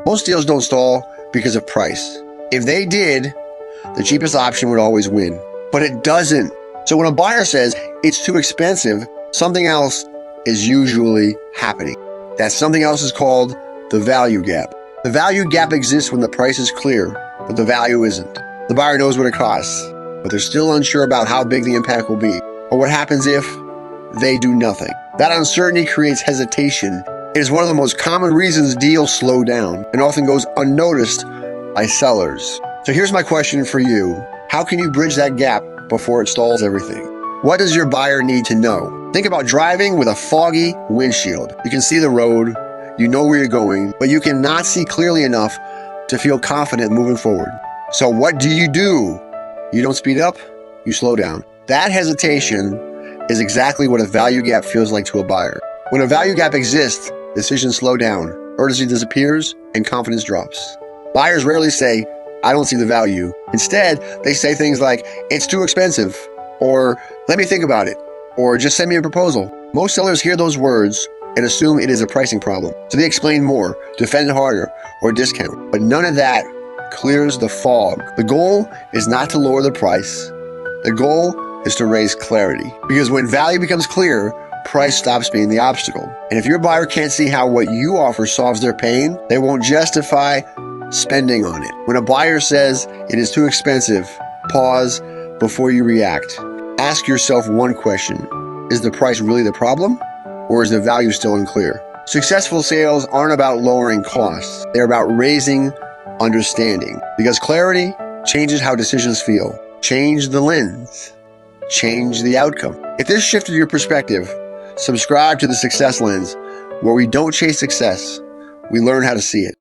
Most deals don't stall because of price. If they did, the cheapest option would always win. But it doesn't. So when a buyer says it's too expensive, something else is usually happening. That something else is called the value gap. The value gap exists when the price is clear, but the value isn't. The buyer knows what it costs, but they're still unsure about how big the impact will be, or what happens if they do nothing. That uncertainty creates hesitation. It is one of the most common reasons deals slow down and often goes unnoticed by sellers. So here's my question for you. How can you bridge that gap before it stalls everything? What does your buyer need to know? Think about driving with a foggy windshield. You can see the road, you know where you're going, but you cannot see clearly enough to feel confident moving forward. So what do? You don't speed up, you slow down. That hesitation is exactly what a value gap feels like to a buyer. When a value gap exists, decisions slow down, urgency disappears, and confidence drops. Buyers rarely say, I don't see the value. Instead, they say things like, it's too expensive, or let me think about it, or just send me a proposal. Most sellers hear those words and assume it is a pricing problem. So they explain more, defend harder, or discount. But none of that clears the fog. The goal is not to lower the price. The goal is to raise clarity. Because when value becomes clear, price stops being the obstacle. And if your buyer can't see how what you offer solves their pain, they won't justify spending on it. When a buyer says it is too expensive, pause before you react. Ask yourself one question. Is the price really the problem, or is the value still unclear? Successful sales aren't about lowering costs. They're about raising understanding. Because clarity changes how decisions feel. Change the lens. Change the outcome. If this shifted your perspective, subscribe to the Success Lens, where we don't chase success, we learn how to see it.